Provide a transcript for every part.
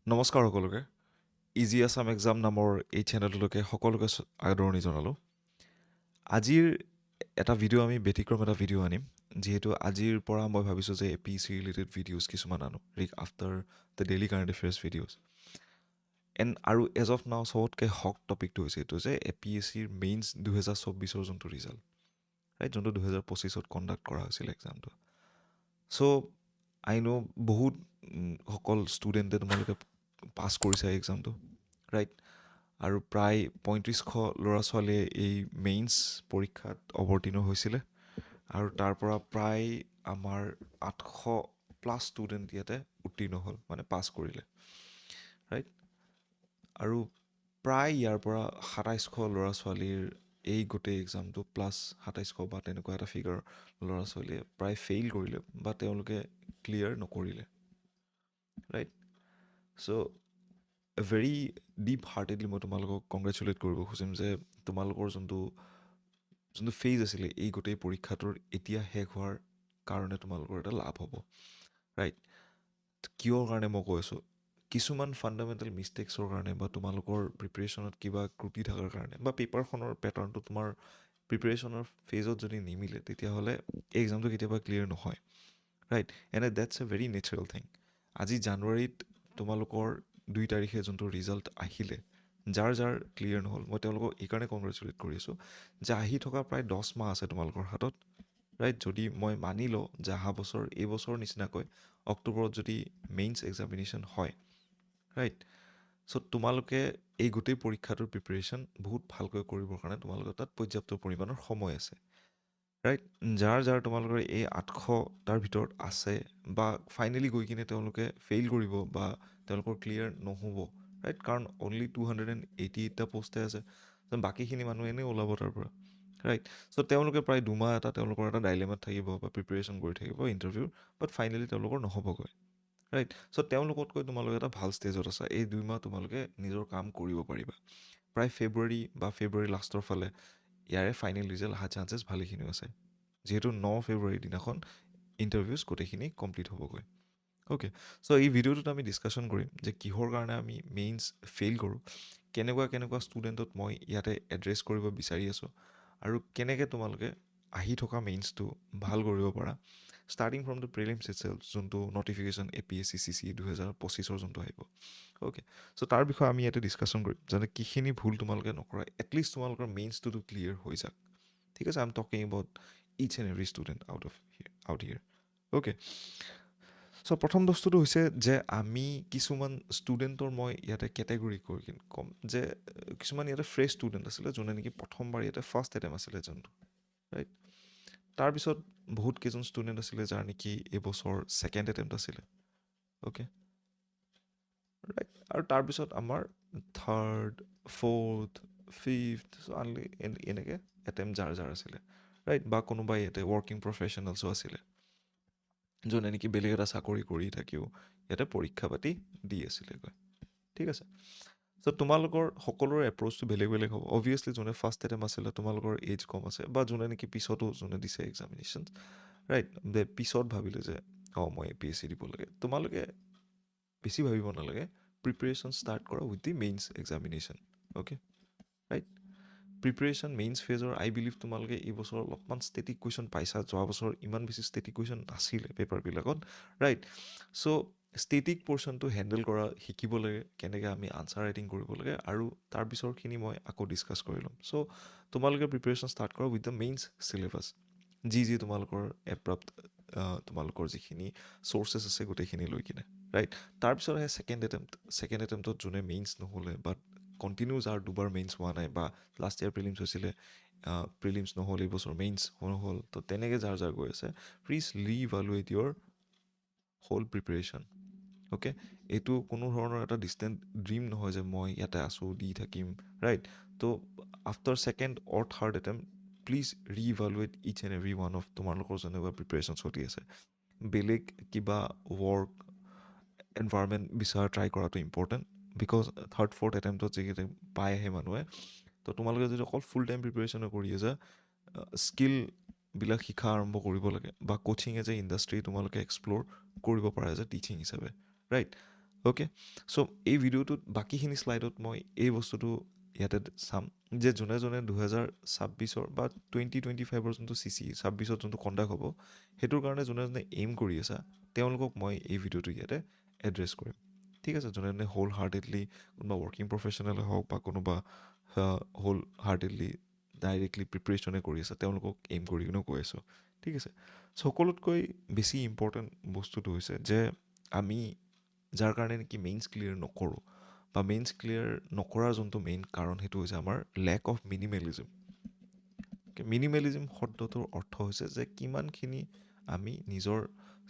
নমস্কাৰ সকলোকে easy Assam exam নামৰ এই চেনেলটোলৈকে সকলোকে আদৰণি জনালোঁ। আজিৰ এটা ভিডিঅ' আমি ব্যতিক্ৰম এটা ভিডিঅ' আনিম, যিহেতু আজিৰ পৰা মই ভাবিছোঁ যে APSC ৰিলেটেড ভিডিঅ'জ কিছুমান আনো after the daily current affairs videos. আৰু এজ অফ নাও চবতকৈ হক টপিকটো হৈছে এইটো যে APSCৰ মেইনছ 2024 যোনটো ৰিজাল্ট, ৰাইট, যোনটো 2025 কণ্ডাক্ট কৰা হৈছিল এক্সামটো। চ' আই ন' বহুত সকল ষ্টুডেণ্টে তোমালোকে পাছ কৰিছে এক্সামটো, ৰাইট, আৰু প্ৰায় 3500 ল'ৰা ছোৱালীয়ে এই মেইনছ পৰীক্ষাত অৱতীৰ্ণ হৈছিলে আৰু তাৰ পৰা প্ৰায় আমাৰ 800+ ষ্টুডেণ্ট ইয়াতে উত্তীৰ্ণ হ'ল, মানে পাছ কৰিলে, ৰাইট। আৰু প্ৰায় ইয়াৰ পৰা 2700 ল'ৰা ছোৱালীৰ এই গোটেই এক্সামটো প্লাছ 2700 বা তেনেকুৱা এটা ফিগাৰ ল'ৰা ছোৱালীয়ে প্ৰায় ফেইল কৰিলে বা তেওঁলোকে ক্লিয়াৰ নকৰিলে, ৰাইট। চ' ভেৰি ডিপ হাৰ্টেডলি মই তোমালোকক কংগ্ৰেচুলেট কৰিব খুজিম যে তোমালোকৰ যোনটো ফেজ আছিলে এই গোটেই পৰীক্ষাটোৰ এতিয়া শেষ হোৱাৰ কাৰণে তোমালোকৰ এটা লাভ হ'ব, ৰাইট। কিয়ৰ কাৰণে মই কৈ আছোঁ, কিছুমান ফাণ্ডামেণ্টেল মিষ্টেক্সৰ কাৰণে বা তোমালোকৰ প্ৰিপেৰেশ্যনত কিবা ক্ৰুটি থকাৰ কাৰণে বা পেপাৰখনৰ পেটাৰ্ণটো তোমাৰ প্ৰিপেৰেশ্যনৰ ফেজত যদি নিমিলে তেতিয়াহ'লে এই এক্সামটো কেতিয়াবা ক্লিয়াৰ নহয়, right. And that's A very natural thing. আজি জানুৱাৰীত তোমালোকৰ 2 তাৰিখে যোনটো ৰিজাল্ট আহিলে, যাৰ ক্লিয়াৰ নহ'ল মই তেওঁলোকক এইকাৰণে কংগ্ৰেচুলেট কৰি আছোঁ যে আহি থকা প্ৰায় 10 মাহ আছে তোমালোকৰ হাতত, ৰাইট। যদি মই মানি লওঁ যে এইবছৰ নিচিনাকৈ অক্টোবৰত যদি মেইনছ এক্সামিনেশ্যন হয়, ৰাইট, চ' তোমালোকে এই গোটেই পৰীক্ষাটোৰ প্ৰিপেৰেশ্যন বহুত ভালকৈ কৰিবৰ কাৰণে তোমালোকৰ তাত পৰ্যাপ্ত পৰিমাণৰ সময় আছে, ৰাইট। যাৰ তোমালোকৰ এই 800টাৰ ভিতৰত আছে বা ফাইনেলি গৈ কিনে তেওঁলোকে ফেইল কৰিব বা তেওঁলোকৰ ক্লিয়াৰ নহ'ব, ৰাইট, কাৰণ অনলি 288টা পোষ্টে আছে, বাকীখিনি মানুহ এনেই ওলাব তাৰ পৰা, ৰাইট। চ' তেওঁলোকে প্ৰায় 2 মাহ এটা তেওঁলোকৰ এটা ডাইলেমাত থাকিব বা প্ৰিপেৰেশ্যন কৰি থাকিব ইণ্টাৰভিউৰ, বাট ফাইনেলি তেওঁলোকৰ নহ'বগৈ, ৰাইট। চ' তেওঁলোকতকৈ তোমালোকে এটা ভাল ষ্টেজত আছা, এই 2 মাহ তোমালোকে নিজৰ কাম কৰিব পাৰিবা। প্ৰায় ফেব্ৰুৱাৰী লাষ্টৰ ফালে ইয়াৰে ফাইনেল ৰিজাল্ট অহা চান্সেছ ভালেখিনিও আছে, যিহেতু 9 ফেব্ৰুৱাৰীৰ দিনাখন ইণ্টাৰভিউজ গোটেইখিনি কমপ্লিট হ'বগৈ। অ'কে, চ' এই ভিডিঅ'টোত আমি ডিছকাশ্যন কৰিম যে কিহৰ কাৰণে আমি মেইনছ ফেইল কৰোঁ, কেনেকুৱা ষ্টুডেণ্টত মই ইয়াতে এড্ৰেছ কৰিব বিচাৰি আছোঁ, আৰু কেনেকৈ তোমালোকে আহি থকা মেইনছটো ভাল কৰিব পাৰা, ষ্টাৰ্টিং ফ্ৰম দ্য প্ৰিলিমছ ইটছেল্ফ, যোনটো নটিফিকেশ্যন APSC CC 2025 যোনটো আহিব। অ'কে, চ' তাৰ বিষয়ে আমি ইয়াতে ডিছকাশ্যন কৰিম যাতে কিখিনি ভুল তোমালোকে নকৰা, এটলিষ্ট তোমালোকৰ মেইনছটোতো ক্লিয়াৰ হৈ যাক, ঠিক আছে। I am talking about each and every student out here. Okay, so' প্ৰথম বস্তুটো হৈছে যে আমি কিছুমান ষ্টুডেণ্টৰ মই ইয়াতে কেটেগৰী কৰি ক'ম যে কিছুমান ইয়াতে ফ্ৰেছ ষ্টুডেণ্ট আছিলে যোনে নেকি প্ৰথমবাৰ ইয়াতে ফাৰ্ষ্ট এটেম্প আছিলে যোনটো, ৰাইট। তাৰপিছত বহুত কেইজন ষ্টুডেণ্ট আছিলে যাৰ নেকি এইবছৰ ছেকেণ্ড এটেম্প আছিলে, অ'কে, ৰাইট। আৰু তাৰপিছত আমাৰ থাৰ্ড, ফ'ৰ্থ, ফিফ্থ, আনলি এনেকৈ এটেম্প যাৰ আছিলে, ৰাইট, বা কোনোবাই ইয়াতে ৱৰ্কিং প্ৰফেশ্যনেলছো আছিলে যোনে নেকি বেলেগ এটা চাকৰি কৰি থাকিও ইয়াতে পৰীক্ষা পাতি দি আছিলেগৈ, ঠিক আছে। চ' তোমালোকৰ সকলোৰে এপ্ৰ'চটো বেলেগ বেলেগ হ'ব। অবভিয়াছলি যোনে ফাৰ্ষ্ট এটেম্প আছিলে তোমালোকৰ এজ কম আছে, বা যোনে নেকি পিছতো যোনে দিছে এক্সামিনেশ্যন, ৰাইট, দে পিছত ভাবিলে যে মই APSC দিব লাগে, তোমালোকে বেছি ভাবিব নালাগে, প্ৰিপেৰেশ্যন ষ্টাৰ্ট কৰা with the mains examination, okay, right. Preparation mains ফেজৰ আই বিলিভ তোমালোকে এইবছৰ অলপমান ষ্টেটিক কুৱেশ্যন পাইছা, যোৱা বছৰ ইমান বেছি ষ্টেটিক কুৱেশ্যন নাছিলে পেপাৰবিলাকত, ৰাইট। চ' ষ্টেটিক পৰ্শ্যনটো হেণ্ডেল কৰা শিকিব লাগে, কেনেকৈ আমি আনচাৰ ৰাইটিং কৰিব লাগে, আৰু তাৰপিছৰখিনি মই আকৌ ডিছকাছ কৰি ল'ম। চ' তোমালোকে প্ৰিপেৰেশ্যন ষ্টাৰ্ট কৰা উইথ দ্য মেইনছ চিলেবাছ, যি তোমালোকৰ তোমালোকৰ যিখিনি চ'ৰ্চেছ আছে গোটেইখিনি লৈ কিনে, ৰাইট। তাৰপিছত আহে ছেকেণ্ড এটেম্পটত যোনে মেইনছ নহ'লে বা কণ্টিনিউ যাৰ দুবাৰ মেইনছ হোৱা নাই, বা লাষ্ট ইয়াৰ প্ৰিলিমছ হৈছিলে, প্ৰিলিমছ নহ'ল, এইবছৰ মেইনছ নহ'ল, তো তেনেকৈ যাৰ গৈ আছে, please reevaluate your whole preparation, okay. এইটো কোনো ধৰণৰ এটা ডিষ্টেণ্ট ড্ৰিম নহয় যে মই ইয়াতে আছোঁ দি থাকিম, ৰাইট। তো after second or third attempt please reevaluate each and every one of তোমালোকৰ যেনেকুৱা প্ৰিপেৰেশ্যন চলি আছে। বেলেগ কিবা ৱৰ্ক এনভাইৰমেণ্ট বিচাৰ ট্ৰাই কৰাটো ইম্পৰ্টেণ্ট, বিকজ থাৰ্ড ফ'ৰ্থ এটেম্পটত যিকেইটা পাই আহে মানুহে, তো তোমালোকে যদি অকল ফুল টাইম প্ৰিপেৰেশ্যনো কৰি আছা, স্কিলবিলাক শিকা আৰম্ভ কৰিব লাগে, বা কোচিং এজ এ ইণ্ডাষ্ট্ৰী তোমালোকে এক্সপ্ল'ৰ কৰিব পাৰা এজ এ টিচিং হিচাপে, ৰাইট। অ'কে, চ' এই ভিডিঅ'টোত বাকীখিনি শ্লাইডত মই এই বস্তুটো ইয়াতে চাম যে যোনে যোনে 2026 বা 2025 যোনটো CC 26 যোনটো কণ্ডাক্ট হ'ব সেইটোৰ কাৰণে যোনে যোনে এইম কৰি আছা তেওঁলোকক মই এই ভিডিঅ'টো ইয়াতে এড্ৰেছ কৰিম। ঠিক আছে, যোনে যোনে হোল হাৰ্টেডলি কোনোবা ৱৰ্কিং প্ৰফেশ্যনেলে হওক বা কোনোবা হোল হাৰ্টেডলি ডাইৰেক্টলি প্ৰিপেৰেশ্যনে কৰি আছে তেওঁলোকক এইম কৰি কিনে কৈ আছোঁ। ঠিক আছে, সকলোতকৈ বেছি ইম্পৰ্টেণ্ট বস্তুটো হৈছে যে আমি যাৰ কাৰণে নেকি মেইনছ ক্লিয়াৰ নকৰোঁ বা মেইনছ ক্লিয়াৰ নকৰাৰ যোনটো মেইন কাৰণ সেইটো হৈছে আমাৰ লেক অফ মিনিমেলিজম। মিনিমেলিজম শব্দটোৰ অৰ্থ হৈছে যে কিমানখিনি আমি নিজৰ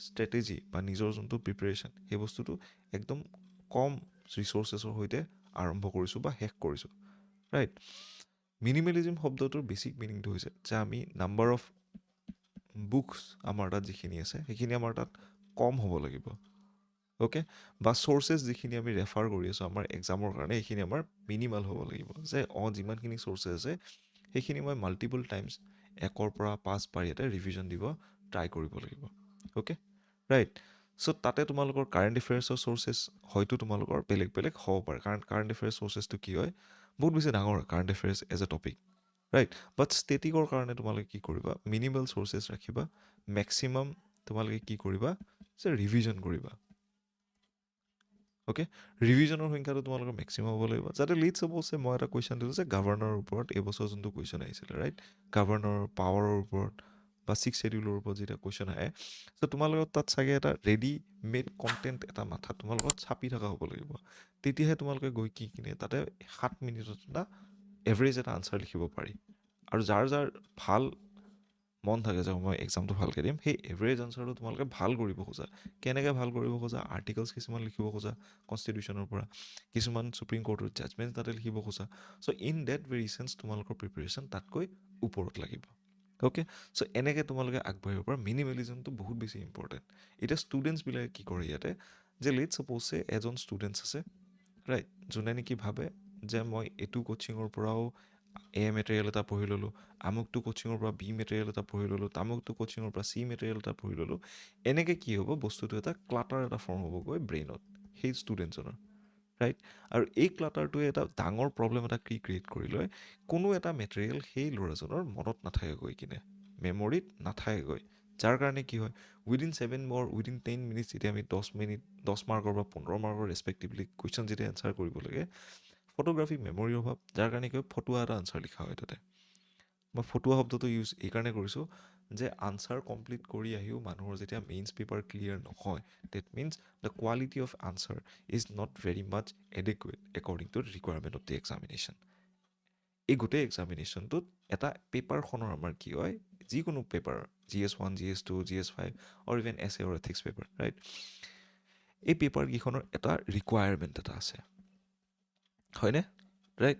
ষ্ট্ৰেটেজি বা নিজৰ যোনটো প্ৰিপেৰেশ্যন সেই বস্তুটো একদম কম ৰিচৰ্চেছৰ সৈতে আৰম্ভ কৰিছোঁ বা শেষ কৰিছোঁ, ৰাইট। মিনিমেলিজম শব্দটোৰ বেছিক মিনিংটো হৈছে যে আমি নাম্বাৰ অফ বুকছ আমাৰ তাত যিখিনি আছে সেইখিনি আমাৰ তাত কম হ'ব লাগিব, অ'কে, বা চ'ৰ্চেছ যিখিনি আমি ৰেফাৰ কৰি আছোঁ আমাৰ এক্সামৰ কাৰণে সেইখিনি আমাৰ মিনিমাল হ'ব লাগিব, যে যিমানখিনি চ'ৰ্চেছ আছে সেইখিনি মই মাল্টিপল টাইমছ 1 পৰা 5 পাৰি এটা ৰিভিজন দিব ট্ৰাই কৰিব লাগিব, অ'কে, ৰাইট। চ' তাতে তোমালোকৰ কাৰেণ্ট এফেয়াৰ্ছৰ চ'ৰ্চেছ হয়তো তোমালোকৰ বেলেগ বেলেগ হ'ব পাৰে, কাৰণ কাৰেণ্ট এফেয়াৰ্ছ চ'ৰ্চেছটো কি হয় বহুত বেছি ডাঙৰ current affairs as a topic, right. But ষ্টেটিকৰ কাৰণে তোমালোকে কি কৰিবা, মিনিমাল চ'ৰ্চেছ ৰাখিবা, মেক্সিমাম তোমালোকে কি কৰিবা যে ৰিভিজন কৰিবা, অ'কে। ৰিভিজনৰ সংখ্যাটো তোমালোকৰ মেক্সিমাম হ'ব লাগিব, যাতে লেটছ ছাপ'জ মই এটা কুৱেশ্যন দিলোঁ যে গভৰ্ণৰৰ ওপৰত এইবছৰ যোনটো কুৱেশ্যন আহিছিলে, ৰাইট, গভৰ্ণৰৰ পাৱাৰৰ ওপৰত বা 6th শ্বেডিউলৰ ওপৰত যেতিয়া কুৱেশ্যন আহে, চ' তোমালোকৰ তাত চাগে এটা ৰেডি মেড কণ্টেণ্ট এটা মাথাত তোমালোকৰ চাপি থকা হ'ব লাগিব, তেতিয়াহে তোমালোকে গৈ কি কিনে তাতে 7 মিনিটত এটা এভাৰেজ এটা আনচাৰ লিখিব পাৰি। আৰু যাৰ যাৰ ভাল মন থাকে যে মই এক্সামটো ভালকৈ দিম, সেই এভাৰেজ আনচাৰটো তোমালোকে ভাল কৰিব খোজা। কেনেকৈ ভাল কৰিব খোজা, আৰ্টিকলছ কিছুমান লিখিব খোজা কনষ্টিটিউশ্যনৰ পৰা, কিছুমান সুপ্ৰিম কোৰ্টৰ জাজমেণ্ট তাতে লিখিব খোজা। চ' ইন ডেট ভেৰি চেন্স তোমালোকৰ প্ৰিপেৰেশ্যন তাতকৈ ওপৰত লাগিব, অ'কে। চ' এনেকৈ তোমালোকে আগবাঢ়িব পৰা মিনিমেলিজমটো বহুত বেছি ইম্পৰ্টেণ্ট। এতিয়া ষ্টুডেণ্টছবিলাকে কি কৰে ইয়াতে, যে লেটছ ছাপ'জ এজন ষ্টুডেণ্টছ আছে, ৰাইট, যোনে নেকি ভাবে যে মই এইটো কোচিঙৰ পৰাও মেটেৰিয়েল এটা পঢ়ি ল'লোঁ, আমুকটো কোচিঙৰ পৰা বি মেটেৰিয়েল এটা পঢ়ি ল'লোঁ, তামুকটো কোচিঙৰ পৰা চি মেটেৰিয়েল এটা পঢ়ি ল'লোঁ। এনেকৈ কি হ'ব, বস্তুটো এটা ক্লাটাৰ এটা ফৰ্ম হ'বগৈ ব্ৰেইনত সেই ষ্টুডেণ্টজনৰ, ৰাইট। আৰু এই ক্লাটাৰটোৱে এটা ডাঙৰ প্ৰব্লেম এটা কি ক্ৰিয়েট কৰি লয়, কোনো এটা মেটেৰিয়েল সেই ল'ৰাজনৰ মনত নাথাকে গৈ কিনে, মেমৰিত নাথাকেগৈ, যাৰ কাৰণে কি হয় উইদিন 10 মিনিটছ যেতিয়া আমি 10 মাৰ্কৰ বা 15 মাৰ্কৰ ৰেচপেক্টিভলি কুৱেশ্যন যেতিয়া এনচাৰ কৰিব লাগে, ফটোগ্ৰাফিক মেমৰিৰ অভাৱ, যাৰ কাৰণে কি হয় ফটোৱা এটা আনচাৰ লিখা হয় তাতে। মই ফটোৱা শব্দটো ইউজ এইকাৰণে কৰিছোঁ যে আনচাৰ কমপ্লিট কৰি আহিও মানুহৰ যেতিয়া মেইনছ পেপাৰ ক্লিয়াৰ নহয়, that means the quality of answer is not very much adequate according to requirement of the examination. এই গোটেই এক্সামিনেশ্যনটোত এটা পেপাৰখনৰ আমাৰ কি হয়, যিকোনো paper GS1, GS2, GS5 or even essay or ethics paper, right, এই পেপাৰকেইখনৰ এটা ৰিকুৱাৰমেণ্ট এটা আছে, হয়নে, ৰাইট,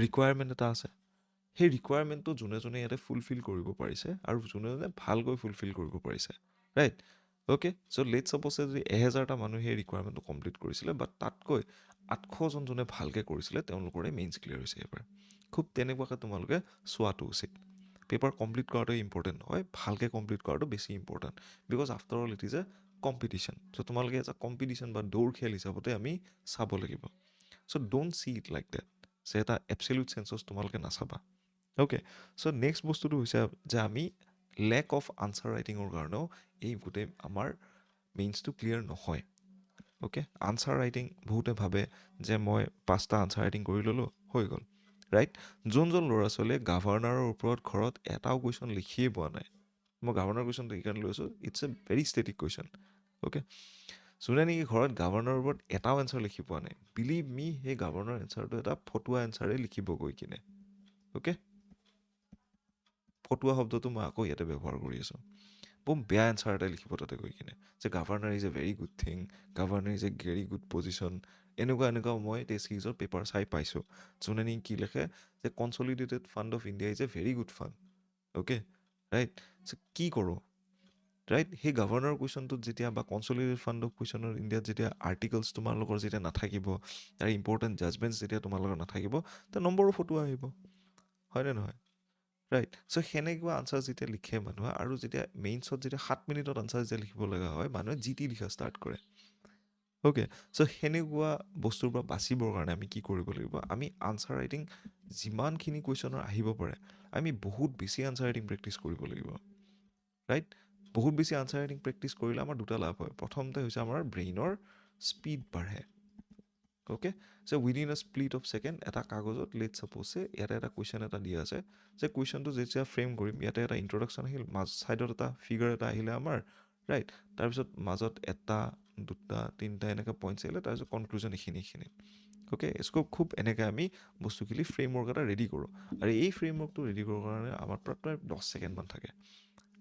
ৰিকুৱাৰমেণ্ট এটা আছে। সেই ৰিকুৱাৰমেণ্টটো যোনে যোনে ইয়াতে ফুলফিল কৰিব পাৰিছে আৰু যোনে যোনে ভালকৈ ফুলফিল কৰিব পাৰিছে, right, okay. So' let's suppose যদি 1000টা মানুহে সেই ৰিকুৱাৰমেণ্টটো কমপ্লিট কৰিছিলে, বাট তাতকৈ 800জন যোনে ভালকৈ কৰিছিলে তেওঁলোকৰে মেইনছ ক্লিয়াৰ হৈছে এইবাৰ। খুব তেনেকুৱাকৈ তোমালোকে চোৱাটো উচিত। পেপাৰ কমপ্লিট কৰাটো ইম্পৰ্টেণ্ট নহয়, ভালকৈ কমপ্লিট কৰাটো বেছি important, because after all it is a competition. So' তোমালোকে এটা কম্পিটিশ্যন বা দৌৰ খেল হিচাপতে আমি চাব লাগিব। So' don't see it like that, যে এটা এবছলিউট চেন্সত তোমালোকে নাচাবা, অ'কে। চ' নেক্সট বস্তুটো হৈছে যে আমি লেক অফ আনচাৰ ৰাইটিঙৰ কাৰণেও এই গোটেই আমাৰ মেইনছটো ক্লিয়াৰ নহয়, অ'কে। আনচাৰ ৰাইটিং বহুতে ভাবে যে মই 5টা আনচাৰ ৰাইটিং কৰি ল'লোঁ, হৈ গ'ল, ৰাইট। যোনজন ল'ৰা ছোৱালীয়ে গভৰ্ণৰৰ ওপৰত ঘৰত এটাও কুৱেশ্যন লিখিয়ে পোৱা নাই, মই গভৰ্ণৰ কুৱেশ্যনটো এইকাৰণে লৈছোঁ, it's a very static question, okay. যোনে নেকি ঘৰত গভৰ্ণৰৰ ওপৰত এটাও এনচাৰ লিখি পোৱা নাই, বিলিভ মি সেই গভৰ্ণৰ এনচাৰটো এটা ফটুৱা এনচাৰেই লিখিব গৈ কিনে, অ'কে। ফটুৱা শব্দটো মই আকৌ ইয়াতে ব্যৱহাৰ কৰি আছোঁ, বহুত বেয়া এনচাৰ এটা লিখিব তাতে গৈ কিনে, যে governor is a very good thing, governor is a very good position, এনেকুৱা মই টেষ্ট সিৰিজৰ পেপাৰ চাই পাইছোঁ, যোনে নেকি কি লিখে যে consolidated fund of India is a very good fund, okay, right. So' কি কৰোঁ, ৰাইট, সেই গভৰ্ণৰ কুৱেশ্যনটোত যেতিয়া বা কনচলিডেটেড ফাণ্ড অফ কুৱেশ্যনৰ ইণ্ডিয়াত যেতিয়া আৰ্টিকলছ তোমালোকৰ যেতিয়া নাথাকিব, তাৰ ইম্পৰ্টেণ্ট জাজমেণ্টছ যেতিয়া তোমালোকৰ নাথাকিব, তাৰ নম্বৰো ফটুৱা আহিব, হয়নে নহয়, ৰাইট। চ' সেনেকুৱা আনচাৰ যেতিয়া লিখে মানুহে, আৰু যেতিয়া মেইনছত যেতিয়া 7 মিনিটত আনচাৰ যেতিয়া লিখিব লগা হয়, মানুহে GT লিখা ষ্টাৰ্ট কৰে, অ'কে, চ' সেনেকুৱা বস্তুৰ পৰা বাচিবৰ কাৰণে আমি কি কৰিব লাগিব, আমি আনচাৰ ৰাইটিং যিমানখিনি কুৱেশ্যনৰ আহিব পাৰে আমি বহুত বেছি আনচাৰ ৰাইটিং প্ৰেক্টিচ কৰিব লাগিব, ৰাইট? বহুত বেছি আনচাৰ ৰাইটিং প্ৰেক্টিচ কৰিলে আমাৰ দুটা লাভ হয়। প্ৰথমতে হৈছে আমাৰ ব্ৰেইনৰ স্পীড বাঢ়ে। Okay, so' within a split of second এটা কাগজত লেট ছাপ'ছে ইয়াতে এটা কুৱেশ্যন এটা দিয়া আছে, যে কুৱেশ্যনটো যেতিয়া ফ্ৰেম কৰিম ইয়াতে এটা ইন্ট্ৰডাকশ্যন আহিল, ছাইডত এটা ফিগাৰ এটা আহিলে আমাৰ, ৰাইট? তাৰপিছত মাজত এটা দুটা তিনিটা এনেকৈ পইণ্টছ আহিলে, তাৰপিছত কনক্লুজন এইখিনি। অ'কে, খুব এনেকৈ আমি বস্তুখিনি ফ্ৰেমৱৰ্ক এটা ৰেডি কৰোঁ, আৰু এই ফ্ৰেমৱৰ্কটো ৰেডি কৰাৰ কাৰণে আমাৰ প্ৰায় 10 ছেকেণ্ডমান থাকে,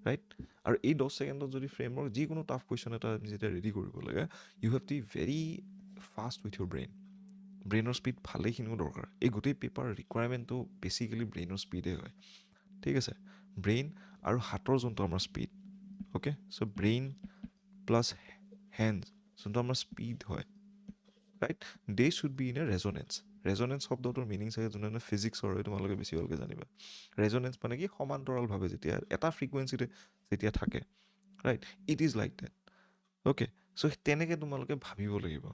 ৰাইট? আৰু এই 10 ছেকেণ্ডত যদি ফ্ৰেমৱৰ্ক যিকোনো টাফ কুৱেশ্যন এটা আমি যেতিয়া ৰেডি কৰিব লাগে, you have to be very fast with your ব্ৰেইনৰ স্পীড ভালেখিনিও দৰকাৰ। এই গোটেই পেপাৰ ৰিকুৱাৰমেণ্টটো বেচিকেলি ব্ৰেইনৰ স্পীডে হয়, ঠিক আছে? ব্ৰেইন আৰু হাতৰ যোনটো আমাৰ speed, okay, so' brain plus hands যোনটো আমাৰ স্পীড হয়, right? They should be in a resonance শব্দটোৰ মিনিং চাগে যোনে ফিজিক্সৰ হয় তোমালোকে বেছি ভালকৈ জানিবা। ৰেজনেঞ্চ মানে কি, সমান্তৰালভাৱে যেতিয়া এটা ফ্ৰিকুৱেঞ্চিতে যেতিয়া থাকে, right? It is like that. Okay, so' তেনেকৈ তোমালোকে ভাবিব লাগিব,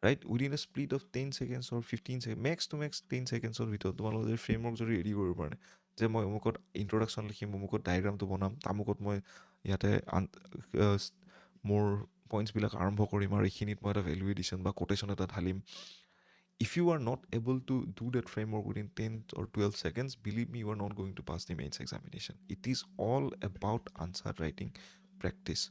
right? Within a split of 10 seconds or 15 second, max 10 ছেকেণ্ডছৰ ভিতৰত তোমালোকে যদি ফ্ৰেমৱৰ্ক যদি ৰেডি কৰিব পাৰে, যে মই অমুকত ইন্ট্ৰডাকশ্যন লিখিম, অমুকত ডায়েগ্ৰামটো বনাম, তামুকত মই ইয়াতে মোৰ পইণ্টছবিলাক আৰম্ভ কৰিম, আৰু এইখিনিত মই এটা ভেলু এডিশ্যন বা কোটেশ্যন এটা ঢালিম। If you are not able to do that framework within 10 or 12 seconds, believe me, you are not going to pass the mains examination. It is all about answer writing practice.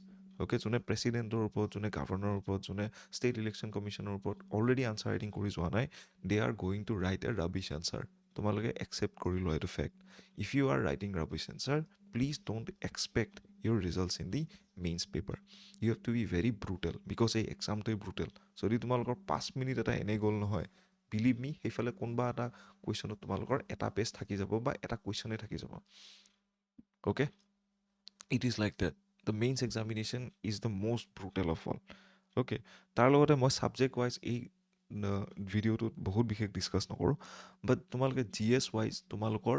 Okay, যোনে প্ৰেচিডেণ্টৰ ওপৰত, যোনে গভৰ্ণৰৰ ওপৰত, যোনে state election কমিশ্যনৰ ওপৰত already answer writing কৰি যোৱা নাই, they are going to write a rubbish answer. তোমালোকে একচেপ্ট কৰি লোৱা এইটো fact. If you are writing rubbish answer, please don't expect your results in the mains paper. You have to be very brutal, because এই এক্সামটোৱে brutal. যদি তোমালোকৰ 5 minute এটা এনেই গ'ল নহয়, বিলিভ মি, সেইফালে কোনোবা এটা কুৱেশ্যনত তোমালোকৰ এটা পেজ থাকি যাব বা এটা কুৱেশ্যনেই থাকি যাব। Okay, it is like date. The mains examination is the most brutal of all. Okay, তাৰ লগতে মই ছাবজেক্ট ৱাইজ এই ভিডিঅ'টোত বহুত বিশেষ ডিছকাছ নকৰোঁ, বাট তোমালোকে GS ৱাইজ তোমালোকৰ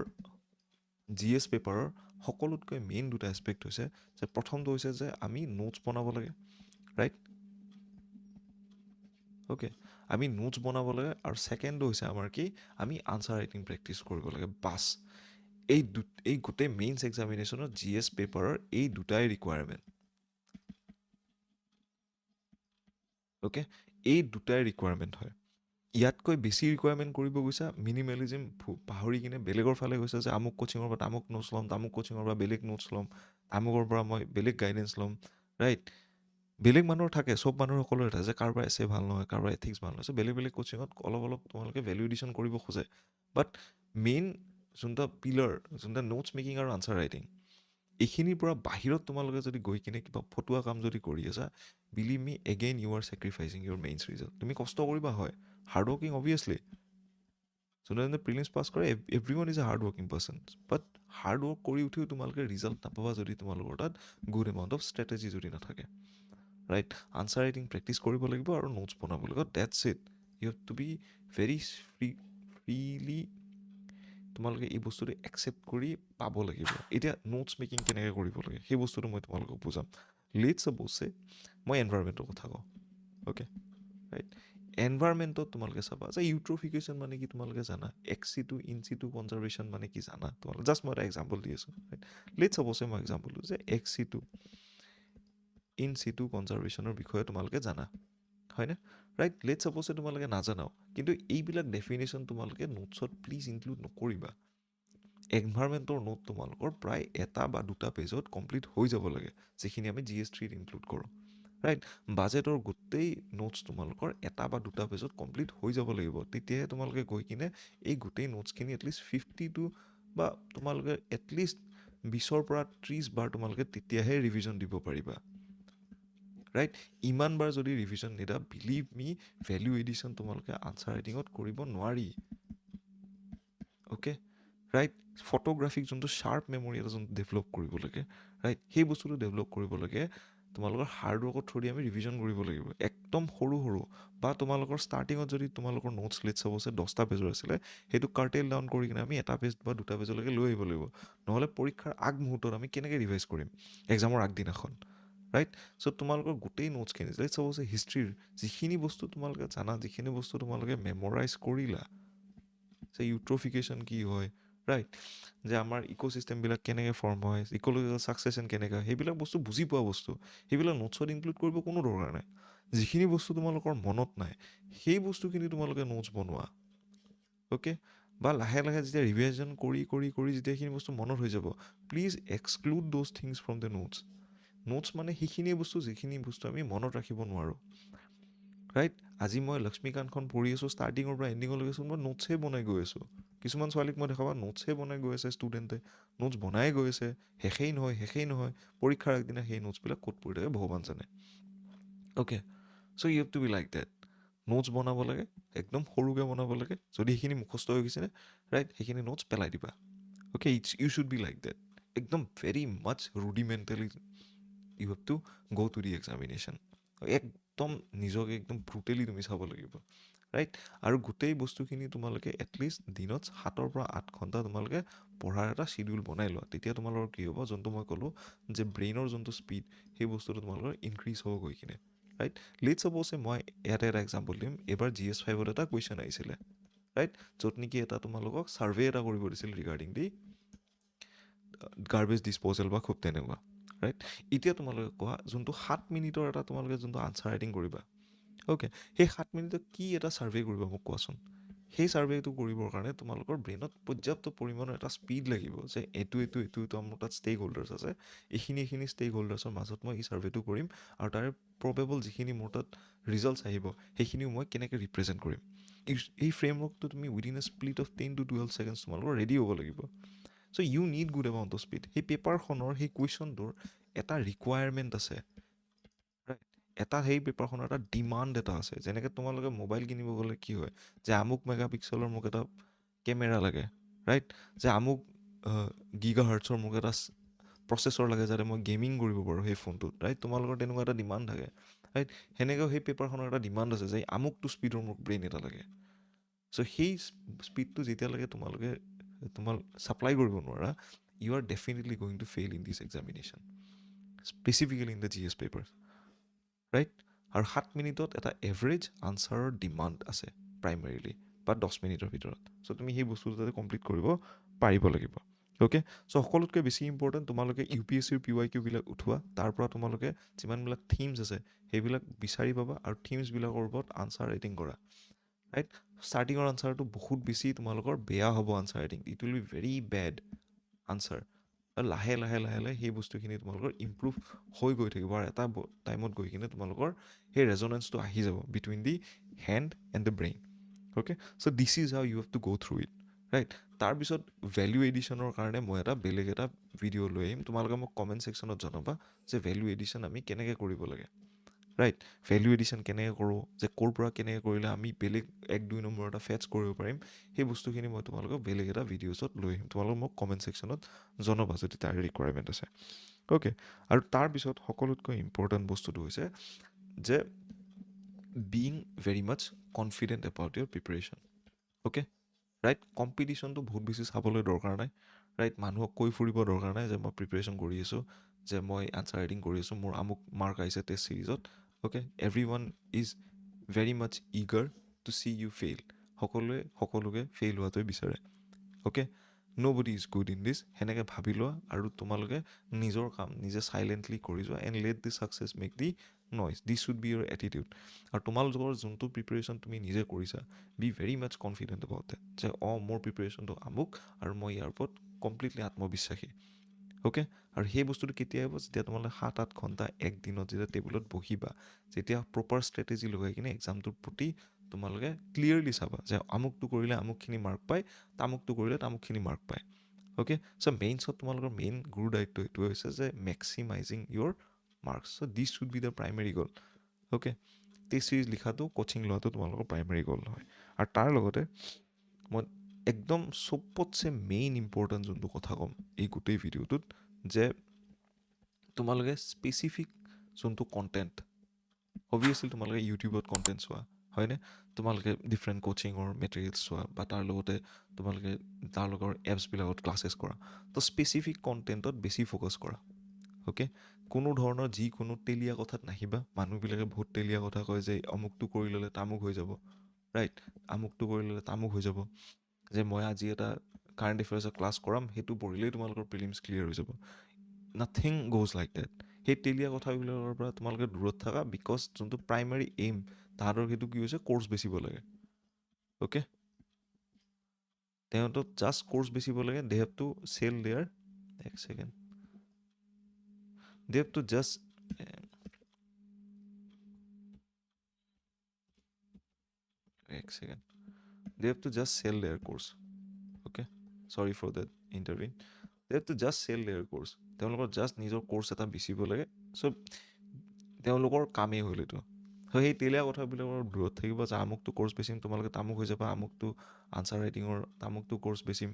GS পেপাৰৰ সকলোতকৈ মেইন দুটা এছপেক্ট হৈছে, যে প্ৰথমটো হৈছে যে আমি নোটছ বনাব লাগে, ৰাইট? অ'কে, আমি নোটছ বনাব লাগে, আৰু ছেকেণ্ডটো হৈছে আমাৰ কি, আমি আনচাৰ ৰাইটিং প্ৰেক্টিচ কৰিব লাগে। বাছ এই গোটেই মেইনছ এক্সামিনেশ্যনত GS পেপাৰৰ এই দুটাই ৰিকুৱাৰমেণ্ট। অ'কে, এই দুটাই ৰিকুৱাৰমেণ্ট হয়। ইয়াতকৈ বেছি ৰিকুৱাৰমেণ্ট কৰিব গৈছা, মিনিমেলিজিম পাহৰি কিনে বেলেগৰ ফালে গৈছে, যে আমুক কোচিঙৰ পৰা তামুক নোটছ ল'ম, তামুক কোচিঙৰ পৰা বেলেগ নোটছ ল'ম, তামুকৰ পৰা মই বেলেগ গাইডেঞ্চ ল'ম, ৰাইট? বেলেগ মানুহৰ থাকে, চব মানুহৰ সকলোৰে থাকে, যে কাৰোবাৰ এছে ভাল নহয়, কাৰোবাৰ এথিক্স ভাল নহয়, বেলেগ বেলেগ কোচিঙত অলপ তোমালোকে ভেলু এডিশ্যন কৰিব খোজে। বাট মেইন যোনটা পিলাৰ, যোনটা নোটছ মেকিং আৰু আনচাৰ ৰাইটিং, এইখিনিৰ পৰা বাহিৰত তোমালোকে যদি গৈ কিনে কিবা ফটুৱা কাম যদি কৰি আছা, বিলিভ মি, এগেইন ইউ আৰ ছেক্ৰিফাইচিং ইউৰ মেইনছ ৰিজাল্ট। তুমি কষ্ট কৰিবা, হয়, হাৰ্ড ৱৰ্কিং অবভিয়াছলি, যোনে প্ৰিলিমছ পাছ কৰে, everyone is a hard working person, but hard work কৰি উঠিও তোমালোকে ৰিজাল্ট নাপাবা যদি তোমালোকৰ তাত গুড এমাউণ্ট অফ ষ্ট্ৰেটেজি যদি নাথাকে, ৰাইট? আনচাৰ ৰাইটিং প্ৰেক্টিচ কৰিব লাগিব আৰু নোটছ বনাব লাগিব, that's it. You have to be very freely তোমালোকে এই বস্তুটো একচেপ্ট কৰি পাব লাগিব। এতিয়া নোটছ মেকিং কেনেকৈ কৰিব লাগে সেই বস্তুটো মই তোমালোকক বুজাম। লেটছ ছাপ'ছে মই এনভাইৰমেণ্টৰ কথা কওঁ, অ'কে, ৰাইট? এনভাইৰমেণ্টত তোমালোকে চাবা যে ইউট্ৰফিকেশ্যন মানে কি তোমালোকে জানা, এক্সিটু ইনচিটু কনজাৰ্ভেশ্যন মানে কি জানা তোমালোকে। জাষ্ট মই এটা এক্সাম্পল দি আছোঁ, ৰাইট? লেটছ ছাপ'ছে মই এক্সাম্পল দিওঁ যে এক্সিটু ইনচিটু কনজাৰ্ভেশ্যনৰ বিষয়ে তোমালোকে জানা, হয়নে? ৰাইট? লেটছ ছাপ'ছে তোমালোকে নাজানাও, কিন্তু এইবিলাক ডেফিনেশ্যন তোমালোকে নোটছত প্লিজ ইনক্লুড নকৰিবা। এনভাইৰমেণ্টৰ নোট তোমালোকৰ প্ৰায় এটা বা দুটা পেজত কমপ্লিট হৈ যাব লাগে, যিখিনি আমি GS3ত ইনক্লুড কৰোঁ, ৰাইট? বাজেটৰ গোটেই নোটছ তোমালোকৰ এটা বা দুটা পেজত কমপ্লিট হৈ যাব লাগিব, তেতিয়াহে তোমালোকে গৈ কিনে এই গোটেই নোটছখিনি এটলিষ্ট 52 বা তোমালোকে এটলিষ্ট 20ৰ পৰা 30 বাৰ তোমালোকে তেতিয়াহে ৰিভিজন দিব পাৰিবা, ৰাইট? ইমান বাৰ যদি ৰিভিজন নিদা, বিলিভ মি, ভেলু এডিশ্যন তোমালোকে আনচাৰ ৰাইটিঙত কৰিব নোৱাৰি, অ'কে, ৰাইট? ফটোগ্ৰাফিক যোনটো শ্বাৰ্প মেমৰি এটা যোনটো ডেভেলপ কৰিব লাগে, ৰাইট? সেই বস্তুটো ডেভেলপ কৰিব লাগে তোমালোকৰ হাৰ্ড ৱৰ্কৰ থ্ৰু দি আমি ৰিভিজন কৰিব লাগিব, একদম সৰু বা তোমালোকৰ ষ্টাৰ্টিঙত যদি তোমালোকৰ নোটছ লেটছ ছাপ'ছে 10টা পেজৰ আছিলে, সেইটো কাৰ্টেল ডাউন কৰি কিনে আমি এটা পেজ বা দুটা পেজলৈকে লৈ আহিব লাগিব। নহ'লে পৰীক্ষাৰ আগমুহূৰ্তত আমি কেনেকৈ ৰিভাইজ কৰিম এক্সামৰ আগদিনাখন, ৰাইট? চ' তোমালোকৰ গোটেই নোটছখিনি লেটছ ছাপ'জ হিষ্ট্ৰীৰ যিখিনি বস্তু তোমালোকে জানা, যিখিনি বস্তু তোমালোকে মেমৰাইজ কৰিলা, যে ইউট্ৰফিকেশ্যন কি হয়, ৰাইট? যে আমাৰ ইক'চিষ্টেমবিলাক কেনেকৈ ফৰ্ম হয়, ইক'লজিকেল ছাকচেছন কেনেকৈ হয়, সেইবিলাক বস্তু বুজি পোৱা বস্তু, সেইবিলাক নোটছত ইনক্লুড কৰিব কোনো দৰকাৰ নাই। যিখিনি বস্তু তোমালোকৰ মনত নাই, সেই বস্তুখিনি তোমালোকে নোটছ বনোৱা, অ'কে? বা লাহে লাহে যেতিয়া ৰিভিজন কৰি কৰি কৰি যেতিয়া সেইখিনি বস্তু মনত হৈ যাব, please exclude those things from the notes. Notes মানে সেইখিনি বস্তু যিখিনি বস্তু আমি মনত ৰাখিব নোৱাৰোঁ, ৰাইট? আজি মই লক্ষ্মীকান্তখন পঢ়ি আছোঁ, ষ্টাৰ্টিঙৰ পৰা এণ্ডিঙলৈকে আছোঁ, মই নোটছহে বনাই গৈ আছোঁ। কিছুমান ছোৱালীক মই দেখাবা নোটছহে বনাই গৈ আছে, ষ্টুডেণ্টে নোটছ বনাই গৈ আছে, শেষেই নহয়, পৰীক্ষাৰ আগদিনা সেই নোটছবিলাক ক'ত পৰি থাকে ভগৱান জানে, okay? So' you have to be like that. Notes বনাব লাগে, একদম সৰুকৈ বনাব লাগে, যদি সেইখিনি মুখস্থ হৈ গৈছে, ৰাইট, সেইখিনি নোটছ পেলাই দিবা, okay? You should be like that, একদম very much rudimentally you have to go' to the examination. একদম নিজকে একদম ব্ৰুটেলি তুমি চাব লাগিব, ৰাইট? আৰু গোটেই বস্তুখিনি তোমালোকে এটলিষ্ট দিনত 7 পৰা 8 ঘণ্টা তোমালোকে পঢ়াৰ এটা শ্বিডিউল বনাই লোৱা। তেতিয়া তোমালোকৰ কি হ'ব, যোনটো মই ক'লোঁ যে ব্ৰেইনৰ যোনটো স্পীড, সেই বস্তুটো তোমালোকৰ ইনক্ৰিজ হ'ব গৈ কিনে, ৰাইট? লেটছ ছাপ'জ মই ইয়াতে এটা এক্সাম্পল দিম। এইবাৰ GS5ত এটা কুৱেশ্যন আহিছিলে, ৰাইট? য'ত নেকি এটা তোমালোকক ছাৰ্ভে এটা কৰিব দিছিল ৰিগাৰ্ডিং দি গাৰ্বেজ ডিছপ'জেল বা খুব তেনেকুৱা, ৰাইট? এতিয়া তোমালোকে কোৱা, যোনটো 7 মিনিটৰ এটা তোমালোকে যোনটো আনচাৰ ৰাইটিং কৰিবা, অ'কে? সেই 7 মিনিটত কি এটা ছাৰ্ভে কৰিবা মোক কোৱাচোন? সেই ছাৰ্ভেটো কৰিবৰ কাৰণে তোমালোকৰ ব্ৰেইনত পৰ্যাপ্ত পৰিমাণৰ এটা স্পীড লাগিব, যে এইটো মোৰ তাত ষ্টেক হোল্ডাৰ্ছ আছে, এইখিনি ষ্টেক হোল্ডাৰ্ছৰ মাজত মই এই ছাৰ্ভেটো কৰিম, আৰু তাৰে প্ৰবেবল যিখিনি মোৰ তাত ৰিজাল্টছ আহিব, সেইখিনিও মই কেনেকৈ ৰিপ্ৰেজেণ্ট কৰিম। এই ফ্ৰেমৱৰ্কটো তুমি within a split of 10 to 12 seconds তোমালোকৰ ৰেডি হ'ব লাগিব। So' you need good amount of speed. সেই পেপাৰখনৰ সেই কুৱেশ্যনটোৰ এটা ৰিকুৱায়াৰমেণ্ট আছে, ৰাইট? সেই পেপাৰখনৰ এটা ডিমাণ্ড এটা আছে। যেনেকৈ তোমালোকে মোবাইল কিনিব গ'লে কি হয়, যে আমুক মেগাপিক্সেলৰ মোক এটা কেমেৰা লাগে, ৰাইট? যে আমুক গিগা হাৰ্টছৰ মোক এটা প্ৰচেছৰ লাগে, যাতে মই গেমিং কৰিব পাৰোঁ সেই ফোনটোত, ৰাইট? তোমালোকৰ তেনেকুৱা এটা ডিমাণ্ড থাকে, ৰাইট? সেনেকৈ সেই পেপাৰখনৰ এটা ডিমাণ্ড আছে যে আমুকটো স্পীডৰ মোক ব্ৰেইন এটা লাগে। চ' সেই স্পীডটো যেতিয়ালৈকে তোমালোকে ছাপ্লাই কৰিব নোৱাৰা, you are definitely going to fail in this examination, specifically in the GS paper, right? আৰু 7 মিনিটত এটা এভাৰেজ আনচাৰৰ ডিমাণ্ড আছে প্ৰাইমেৰিলি, বা 10 মিনিটৰ ভিতৰত। চ' তুমি সেই বস্তুটো যাতে কমপ্লিট কৰিব পাৰিব লাগিব, অ'কে? চ' সকলোতকৈ বেছি ইম্পৰ্টেণ্ট, তোমালোকে UPSCৰ PYQ বিলাক উঠোৱা, তাৰ পৰা তোমালোকে যিমানবিলাক থিমছ আছে সেইবিলাক বিচাৰি পাবা, আৰু থিমছবিলাকৰ ওপৰত আনচাৰ ৰাইটিং কৰা, ৰাইট? ষ্টাৰ্টিঙৰ আনচাৰটো বহুত বেছি তোমালোকৰ বেয়া হ'ব answer writing, it will be very bed answer. লাহে লাহে সেই বস্তুখিনি তোমালোকৰ ইম্প্ৰুভ হৈ গৈ থাকিব, আৰু এটা টাইমত গৈ কিনে তোমালোকৰ সেই ৰেজনেঞ্চটো আহি যাব between the hand and the brain, okay? So' this is how you have to go' through it, right? তাৰপিছত ভেলু এডিশ্যনৰ কাৰণে মই বেলেগ এটা ভিডিঅ' লৈ আহিম। তোমালোকে মোক কমেণ্ট ছেকশ্যনত জনাবা যে ভেলু এডিশ্যন আমি কেনেকৈ কৰিব লাগে, ৰাইট? ভেলু এডিশ্যন কেনেকৈ কৰোঁ, যে ক'ৰ পৰা কেনেকৈ কৰিলে আমি বেলেগ 1-2 নম্বৰ এটা ফেটছ কৰিব পাৰিম, সেই বস্তুখিনি মই তোমালোকক বেলেগ এটা ভিডিঅ'ছত লৈ আহিম। তোমালোকে মোক কমেণ্ট ছেকশ্যনত জনাবা যদি তাৰ ৰিকুৱাৰমেণ্ট আছে, অ'কে? আৰু তাৰপিছত সকলোতকৈ ইম্পৰ্টেণ্ট বস্তুটো হৈছে যে being very much confident about your preparation, okay? Right? কম্পিটিশ্যনটো বহুত বেছি চাবলৈ দৰকাৰ নাই, ৰাইট? মানুহক কৈ ফুৰিব দৰকাৰ নাই যে মই প্ৰিপেৰেশ্যন কৰি আছোঁ, যে মই আনচাৰ ৰাইটিং কৰি আছোঁ, মোৰ আমুক মাৰ্ক আহিছে টেষ্ট ছিৰিজত, okay? Every one is very much eager to see you fail. সকলোকে ফেইল হোৱাটোৱে বিচাৰে, okay? Nobody is good in this. সেনেকৈ ভাবি লোৱা, আৰু তোমালোকে নিজৰ কাম নিজে চাইলেণ্টলি কৰি যোৱা, and let the success make the noise. This should be your attitude. আৰু তোমালোকৰ যোনটো প্ৰিপেৰেশ্যন তুমি নিজে কৰিছা, be very much confident about that, যে মোৰ প্ৰিপেৰেশ্যনটো আমুক, আৰু মই ইয়াৰ ওপৰত কমপ্লিটলি আত্মবিশ্বাসী, অ'কে? আৰু সেই বস্তুটো কেতিয়া আহিব, যেতিয়া তোমালোকে 7-8 ঘণ্টা একদিনত যেতিয়া টেবুলত বহিবা, যেতিয়া প্ৰপাৰ ষ্ট্ৰেটেজি লগাই কিনে এক্সামটোৰ প্ৰতি তোমালোকে ক্লিয়াৰলি চাবা যে আমুকটো কৰিলে আমুকখিনি মাৰ্ক পায়, তামুকটো কৰিলে তামুকখিনি মাৰ্ক পায়, অ'কে? চ' মেইনছত তোমালোকৰ মেইন গুৰু দায়িত্ব এইটোৱে হৈছে যে maximising your marks. So' this should be the primary goal, okay? Test series লিখাটো, কোচিং লোৱাটো তোমালোকৰ প্ৰাইমেৰী গ'ল নহয়। আৰু তাৰ লগতে মই একদম চবতছে মেইন ইম্পৰ্টেণ্ট যোনটো কথা ক'ম এই গোটেই ভিডিঅ'টোত, যে তোমালোকে স্পেচিফিক যোনটো কণ্টেণ্ট, অবভিয়াছলি তোমালোকে ইউটিউবত কণ্টেণ্ট চোৱা, হয়নে? তোমালোকে ডিফাৰেণ্ট কোচিঙৰ মেটেৰিয়েলছ চোৱা, বা তাৰ লগতে তোমালোকে তাৰ লগৰ এপছবিলাকত ক্লাছেছ কৰা, তো স্পেচিফিক কণ্টেণ্টত বেছি ফ'কাছ কৰা, অ'কে, কোনো ধৰণৰ যিকোনো তেলীয়া কথাত নাহিবা। মানুহবিলাকে বহুত তেলীয়া কথা কয় যে অমুকটো কৰি ল'লে তামুক হৈ যাব, ৰাইট? আমুকটো কৰি ল'লে তামুক হৈ যাব, যে মই আজি এটা কাৰেণ্ট এফেয়াৰ্ছৰ ক্লাছ কৰাম, সেইটো পঢ়িলেই তোমালোকৰ প্ৰিলিমছ ক্লিয়াৰ হৈ যাব। Nothing goes like that. সেই তেলীয়া কথাবিলাকৰ পৰা তোমালোকে দূৰত থাকা, বিকজ যোনটো প্ৰাইমেৰী এইম তাহাঁতৰ সেইটো কি হৈছে, কোৰ্চ বেচিব লাগে। অ'কে, তেওঁলোকক জাষ্ট কোৰ্চ বেচিব লাগে। They have to sell their, এক second, they have to just, এক second, they have to just sell their course. Okay, sorry for that intervene. They have to just sell their course. তেওঁলোকৰ just নিজৰ course এটা বেচিব লাগে। চ' তেওঁলোকৰ কামেই হ'ল এইটো। চ' সেই তেলীয়া কথাবিলাকৰ দূৰত থাকিব, যে আমুকটো কোৰ্চ বেচিম, তোমালোকে তামুক হৈ যাবা, আমুকটো আনচাৰ ৰাইটিঙৰ তামুকটো কোৰ্চ বেচিম।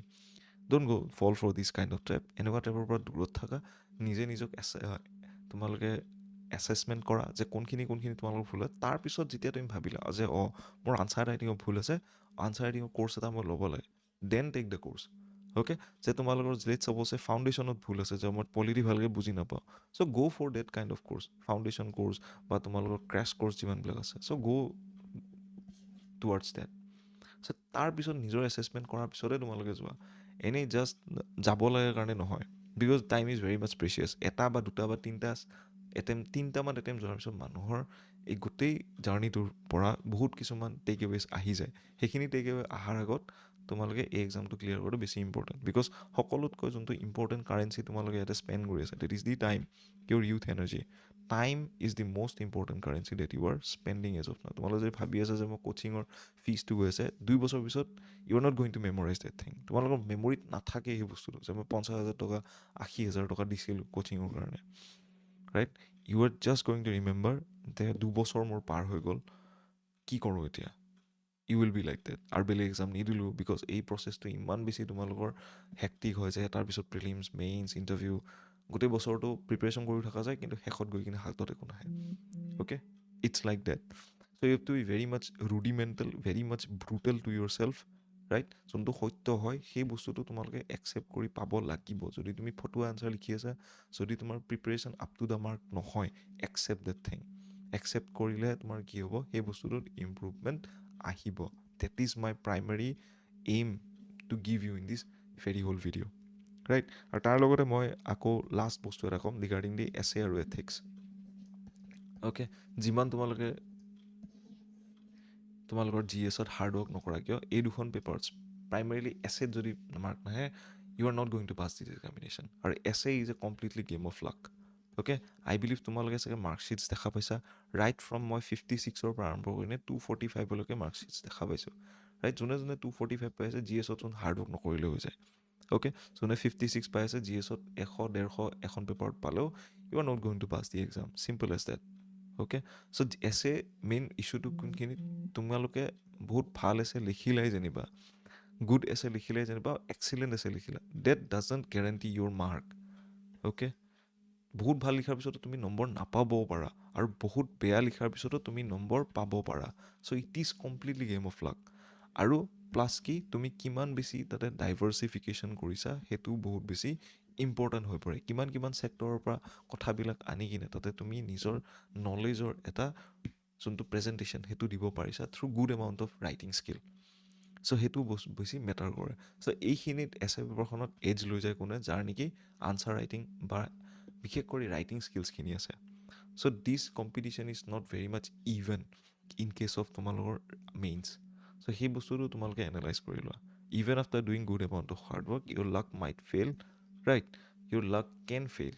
Don't go' fall for this kind of trap. এনেকুৱা টাইপৰ পৰা দূৰত থাকা। নিজে নিজক তোমালোকে এছেছমেণ্ট কৰা যে কোনখিনি তোমালোকৰ ভুল হয়। তাৰপিছত যেতিয়া তুমি ভাবিলা যে মোৰ আনচাৰ ৰাইটিঙৰ ভুল আছে, আনচাৰ ৰাইটিঙৰ কোৰ্চ এটা মই ল'ব লাগে, then take the course. Okay, যে তোমালোকৰ লেটছ ছাপ'জ ফাউণ্ডেশ্যনত ভুল আছে, যে মই পলিটি ভালকৈ বুজি নাপাওঁ, so' go' for that kind of course, foundation course বা তোমালোকৰ ক্ৰেছ কোৰ্চ যিমানবিলাক আছে, চ' গ' টুৱাৰ্ডছ ডেট। চ' তাৰপিছত নিজৰ এছেছমেণ্ট কৰাৰ পিছতে তোমালোকে যোৱা। এনেই জাষ্ট যাব লাগে কাৰণে নহয়, because time is very much precious. এটা বা দুটা বা তিনিটামান এটেম্প যোৱাৰ পিছত মানুহৰ এই গোটেই জাৰ্ণিটোৰ পৰা বহুত কিছুমান টেক এৱেজ আহি যায়। সেইখিনি টেক এৱে অহাৰ আগত তোমালোকে এই এক্সামটো ক্লিয়াৰ কৰাটো বেছি ইম্পৰ্টেণ্ট, বিকজ সকলোতকৈ যোনটো ইম্পৰ্টেণ্ট কাৰেঞ্চি তোমালোকে ইয়াতে স্পেণ্ড কৰি আছে, that is the time, your youth energy. Time is the most important currency that you are spending as of now. তোমালোকে যদি ভাবি আছে যে মই কোচিঙৰ ফিজটো গৈ আছে, 2 বছৰ পিছত you are not going to memorize that thing. তোমালোকৰ মেমৰিত নাথাকে সেই বস্তুটো, যে মই 50,000 টকা 80,000 টকা দিছিলোঁ কোচিঙৰ কাৰণে, right? You are just going to remember যে 2 বছৰ মোৰ পাৰ হৈ গ'ল, কি কৰোঁ এতিয়া? You will be like that. আৰু বেলেগ এক্সাম নিদিলোঁ, বিকজ এই প্ৰচেছটো ইমান বেছি তোমালোকৰ হেক্টিক হয় যে তাৰপিছত প্ৰিলিমছ, মেইনছ, ইণ্টাৰভিউ, গোটেই বছৰটো প্ৰিপেৰেশ্যন কৰি থকা যায়, কিন্তু শেষত গৈ কিনে হাতত একো নাহে। Okay, it's like that. So' you have to be very much rudimental, very much brutal to yourself, right? যোনটো সত্য হয় সেই বস্তুটো তোমালোকে একচেপ্ট কৰি পাব লাগিব। যদি তুমি ফটুৱা আনচাৰ লিখি আছা, যদি তোমাৰ preparation up to the mark নহয়, একচেপ্ট ডেট থিং। একচেপ্ট কৰিলে তোমাৰ কি হ'ব, সেই বস্তুটোত ইম্প্ৰুভমেণ্ট আহিব। That is my primary aim to give you in this very whole video', right? আৰু তাৰ লগতে মই আকৌ লাষ্ট বস্তু এটা ক'ম ৰিগাৰ্ডিং দি এছে আৰু এথিক্স। অ'কে, যিমান তোমালোকৰ জি এছত হাৰ্ডৱৰ্ক নকৰা কিয়, এই দুখন পেপাৰ্ছ প্ৰাইমেৰীলি এছেত যদি মাৰ্ক নাহে, you are not going to pass this examination. আৰু essay is a completely game of luck. Okay, I believe তোমালোকে চাগে মাৰ্কশ্বিটছ দেখা পাইছা, ৰাইট ফ্ৰম মই 56ৰ পৰা আৰম্ভ কৰিনে 245লৈকে মাৰ্কশ্বিটছ দেখা পাইছোঁ, ৰাইট? যোনে 245 পাই আছে, জি এছত চোন হাৰ্ডৱৰ্ক নকৰিলেও হৈ যায়। অ'কে, যোনে 56 পাই আছে, জি এছত 100-150 এখন পেপাৰত পালেও, you are not going to pass the exam, simple as that. Okay, so' essay main ইছ্যুটো কোনখিনি, তোমালোকে বহুত ভাল এছে লিখিলাই যেনিবা, গুড এছে লিখিলাই যেনিবা, এক্সিলেণ্ট এছে লিখিলা, that doesn't guarantee your mark. Okay, বহুত ভাল লিখাৰ পিছতো তুমি নম্বৰ নাপাবও পাৰা, আৰু বহুত বেয়া লিখাৰ পিছতো তুমি নম্বৰ পাব পাৰা। So' it is completely game of luck. আৰু প্লাছ কি, তুমি কিমান বেছি তাতে ডাইভাৰ্চিফিকেশ্যন কৰিছা, সেইটোও বহুত বেছি ইম্পৰ্টেণ্ট হৈ পৰে। কিমান ছেক্টৰৰ পৰা কথাবিলাক আনি কিনে তাতে তুমি নিজৰ নলেজৰ এটা যোনটো প্ৰেজেণ্টেশ্যন সেইটো দিব পাৰিছা through good amount of writing skill. So' সেইটো বস্তু বেছি মেটাৰ কৰে। চ' এইখিনিত এছে পেপাৰখনত এজ লৈ যায় কোনে, যাৰ নেকি আনচাৰ ৰাইটিং বা বিশেষ কৰি ৰাইটিং স্কিলছখিনি আছে। So' this competition is not very much even in case of তোমালোকৰ মেইনছ। চ' সেই বস্তুটো তোমালোকে এনালাইজ কৰি লোৱা। Even after doing good amount of hard work, your luck might fail, right? Your luck can fail,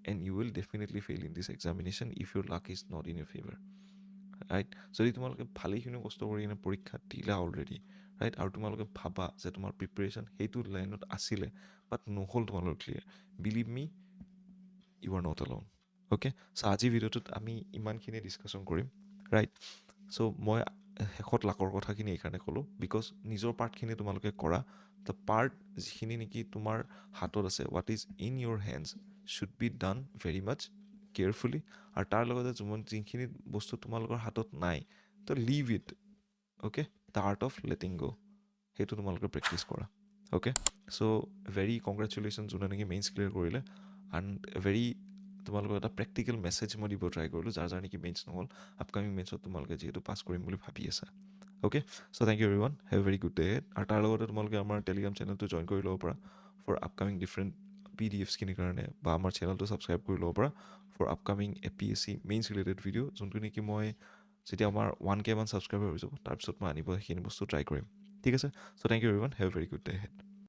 and you will definitely fail in this examination if your luck is not in your favour, right? যদি তোমালোকে ভালেখিনি কষ্ট কৰি কিনে পৰীক্ষা দিলা already, right? আৰু তোমালোকে ভাবা যে তোমাৰ প্ৰিপেৰেশ্যন সেইটো লাইনত আছিলে, বাট নহ'ল তোমালোকৰ clear, believe me, you are not alone. Okay, so' আজি ভিডিঅ'টোত আমি ইমানখিনি ডিছকাশ্যন কৰিম, ৰাইট? চ' মই শেষত লাকৰ কথাখিনি এইকাৰণে ক'লোঁ, বিকজ নিজৰ পাৰ্টখিনি তোমালোকে কৰা। দ্য পাৰ্ট যিখিনি নেকি তোমাৰ হাতত আছে, what is in your hands should be done very much carefully. আৰু তাৰ লগতে যিখিনি বস্তু তোমালোকৰ হাতত নাই, to' leave it. Okay, the art of letting go', সেইটো তোমালোকে প্ৰেক্টিছ কৰা। অ'কে, চ' ভেৰি কংগ্ৰেচুলেশ্যন যোনে নেকি মেইনছ ক্লিয়াৰ কৰিলে, এণ্ড ভেৰি তোমালোকক এটা প্ৰেক্টিকেল মেছেজ মই দিব ট্ৰাই কৰিলোঁ, যাৰ নেকি মেইনছ নহ'ল। আপকামিং মেইনছত তোমালোকে যিহেতু পাছ কৰিম বুলি ভাবি আছা। Okay, so' thank you everyone, have a very good day. আৰু তাৰ লগতে তোমালোকে আমাৰ টেলিগ্ৰাম চেনেলটো জইন কৰি ল'ব পাৰা ফৰ আপকামিং ডিফাৰেণ্ট PDFsখিনিৰ কাৰণে, বা আমাৰ চেনেলটো ছাবস্ক্ৰাইব কৰি ল'ব পাৰা for upcoming APSC mains related video', যোনটো নেকি মই যেতিয়া আমাৰ 1K মান ছাবস্ক্ৰাইবাৰ হৈ যাব তাৰপিছত মই আনিব সেইখিনি বস্তু ট্ৰাই কৰিম। ঠিক আছে, so' thank you everyone, have a very good day head.